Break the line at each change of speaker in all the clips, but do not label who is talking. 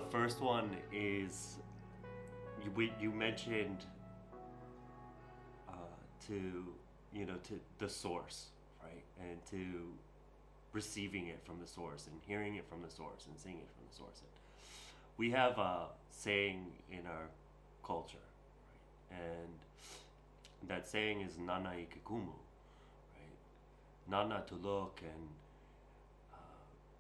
first one is you mentioned to the source, right, and to receiving it from the source and hearing it from the source and seeing it from the source. And we have a saying in our culture, right, and that saying is "NANA I KE KUMU," right? Nana to look, and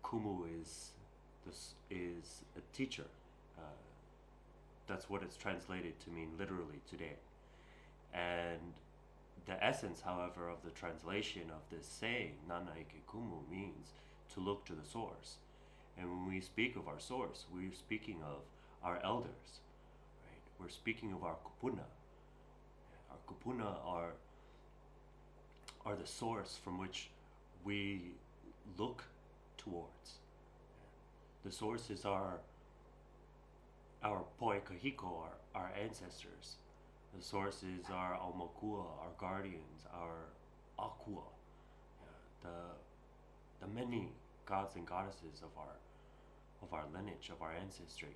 kumu is a teacher. That's what it's translated to mean literally today. And the essence, however, of the translation of this saying, "NANA I KE KUMU," means to look to the source. And when we speak of our source, we're speaking of our elders, right? We're speaking of our kupuna. Our kupuna are the source from which we look towards. The source is our poe Kahiko, our ancestors. The source is our AUMAKUA, our guardians, our AWAKEN, the many gods and goddesses of our lineage, of our ancestry.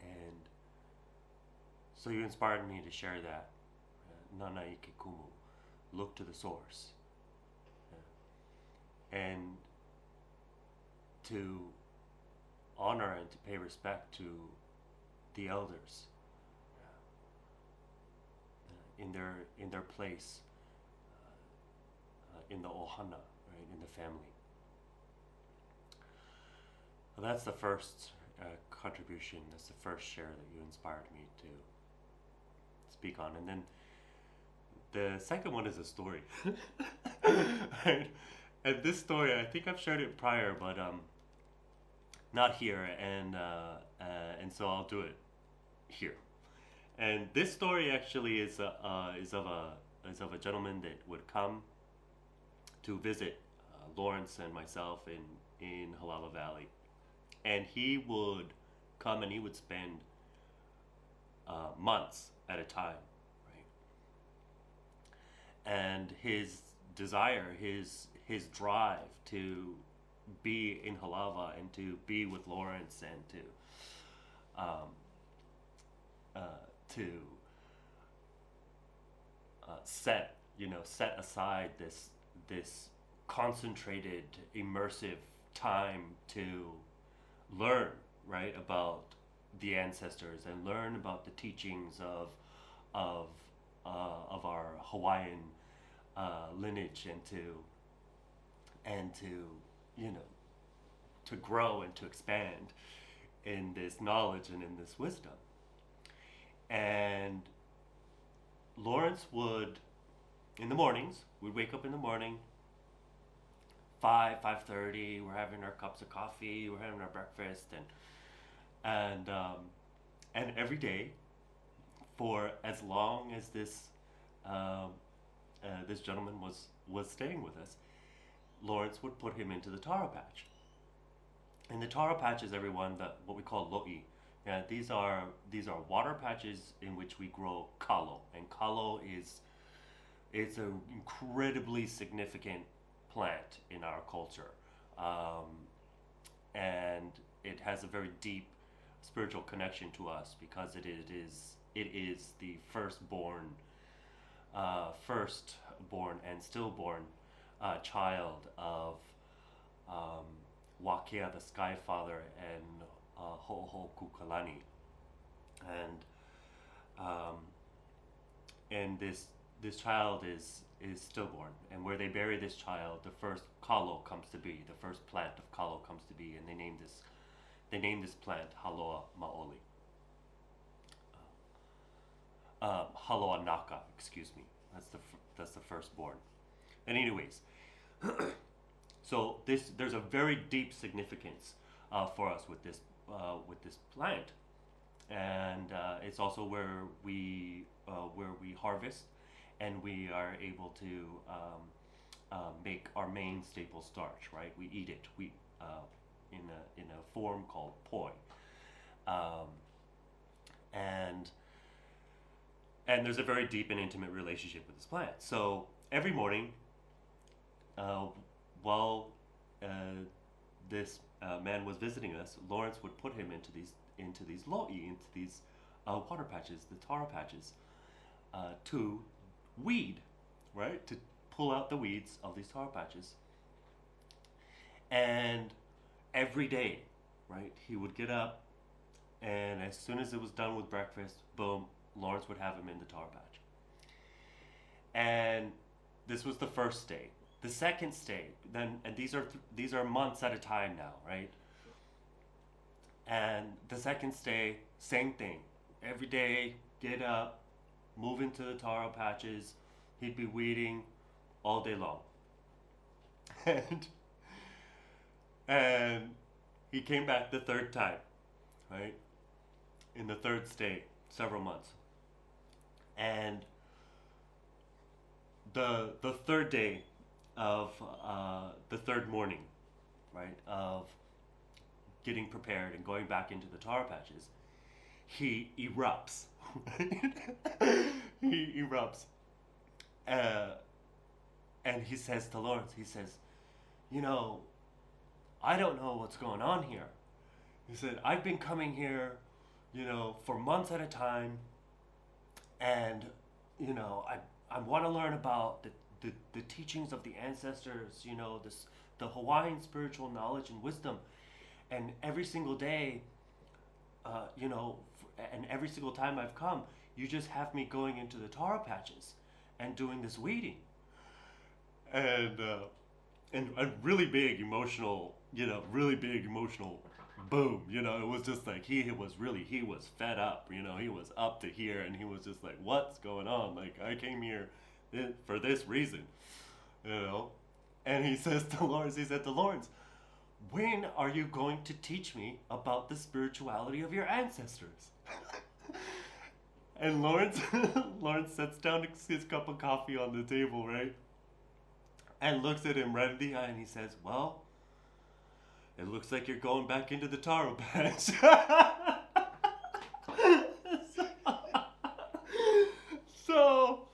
And so you inspired me to share that. "NANA I KE KUMU," look to the source. And to honor and to pay respect to the elders in their place in the ohana, right, in the family. Well, that's the first contribution. That's the first share that you inspired me to speak on. And then the second one is a story. Right? And this story, I think I've shared it prior, but not here, and so I'll do it here. And this story actually is of a gentleman that would come to visit Lawrence and myself in HALAWA Valley, and he would come and he would spend months at a time, right? And his desire, his drive to be in HALAWA and to be with Lawrence and to set aside this concentrated, immersive time to learn, right, about the ancestors and learn about the teachings of our Hawaiian lineage, and to grow and to expand in this knowledge and in this wisdom. And Lawrence would, in the mornings, we'd wake up in the morning, 5:30, we're having our cups of coffee, we're having our breakfast, and every day, for as long as this gentleman was staying with us, Lawrence would put him into the taro patch. And the taro patches, everyone, what we call lo'i. These are water patches in which we grow kalo, and kalo it's an incredibly significant plant in our culture, and it has a very deep spiritual connection to us because it is the firstborn and stillborn child of Wakea, the Sky Father, and Ho'okukalani, and this child is stillborn, and where they bury this child, the first kalo comes to be, the first plant of kalo comes to be, and they name this plant Haloa Maoli, Haloa Naka, excuse me. That's the firstborn. And anyways, so there's a very deep significance for us with this plant, and it's also where we harvest, and we are able to make our main staple starch. Right, we eat it. We in a form called poi, and there's a very deep and intimate relationship with this plant. So every morning, while man was visiting us, Lawrence would put him into these lo'i, into these water patches, the taro patches, to weed, right? To pull out the weeds of these taro patches. And every day, right, he would get up, and as soon as it was done with breakfast, boom, Lawrence would have him in the taro patch. And this was the first day. The second day, then, and these are months at a time now, right? And the second day, same thing. Every day, get up, move into the taro patches. He'd be weeding all day long. And he came back the third time, right? In the third stay, several months. And the third day of the third morning, right, of getting prepared and going back into the taro patches, he erupts. He erupts. And he says to Lawrence, he says, you know, I don't know what's going on here. He said, I've been coming here, you know, for months at a time, and, you know, I want to learn about the teachings of the ancestors, you know, the Hawaiian spiritual knowledge and wisdom. And every single day, you know, and every single time I've come, you just have me going into the taro patches and doing this weeding. And a really big emotional, you know, boom, you know, it was just like he was fed up, you know, he was up to here, and he was just like, what's going on? Like, I came here for this reason, you know. And he said to Lawrence, when are you going to teach me about the spirituality of your ancestors? And Lawrence sets down his cup of coffee on the table, right? And looks at him right in the eye, and he says, well, it looks like you're going back into the taro patch. So,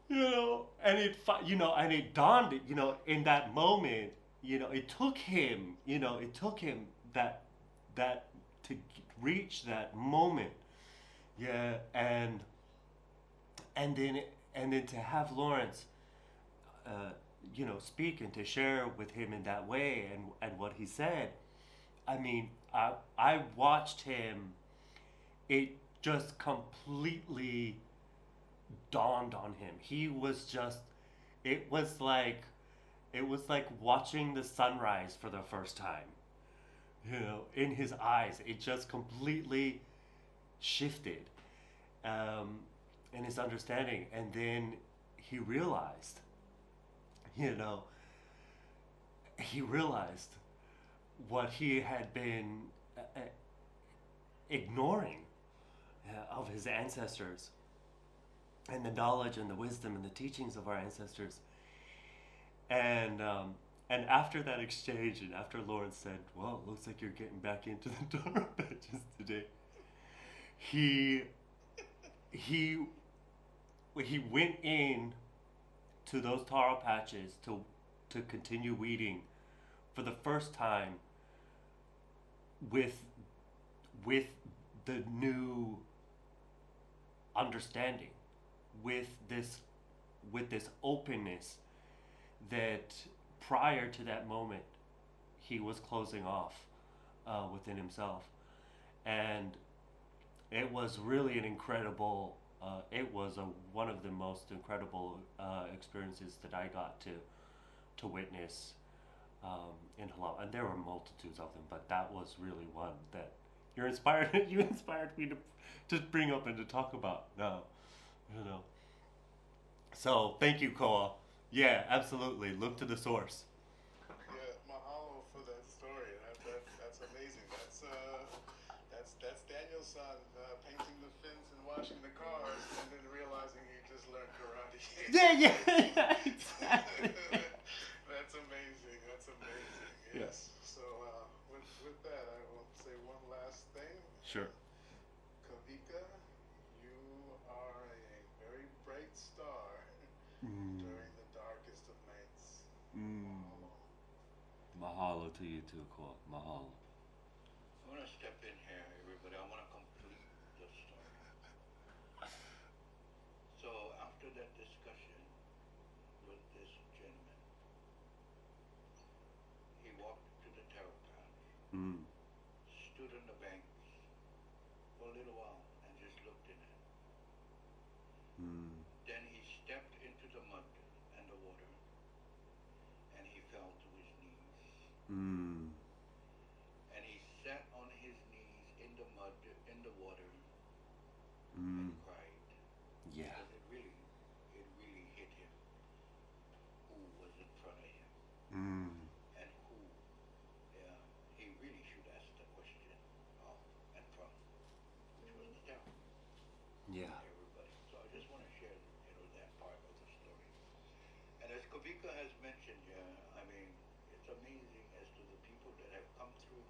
you know, and it dawned, you know, in that moment, you know, it took him that to reach that moment. Yeah, and then to have Lawrence, you know, speak and to share with him in that way, and what he said, I mean, I watched him, it just completely dawned on him. It was like watching the sunrise for the first time, you know, in his eyes. It just completely shifted in his understanding. And then he realized, you know, what he had been ignoring of his ancestors, and the knowledge and the wisdom and the teachings of our ancestors. And after that exchange, and after Lawrence said, well, it looks like you're getting back into the taro patches today, he went in to those taro patches to continue weeding for the first time with the new understanding, with this openness that prior to that moment he was closing off within himself. And it was really an incredible, it was one of the most incredible experiences that I got to witness in HALAWA. And there were multitudes of them, but that was really one that you inspired me to bring up and to talk about now, you know. So thank you, Koa. Yeah, absolutely. Look to the source.
Yeah, mahalo for that story. That's amazing. That's Daniel's son painting the fence and washing the cars, and then realizing he just learned karate.
Yeah, exactly.
That's amazing. That's amazing. Yes. So with that, I will say one last thing.
Sure.
Kawika, you are a very bright star during the darkest of nights. Mahalo.
Mahalo to you too, Ko. Mahalo.
I want to step in here, everybody. I want to complete the story. So after that discussion with this gentleman, he walked to the tarot pouch, stood on the bank for a little while and just looked in it. Then he stepped into the mud and the water, and he fell to his knees. And he sat on his knees in the mud, in the water, and cried.
Yeah.
Because it really hit him who was in front of him. And who he really should ask the question of and from, which was the devil.
Yeah.
Everybody. So I just want to share, that part of the story. And as Kawika has mentioned, I mean, it's amazing as to the people that have come through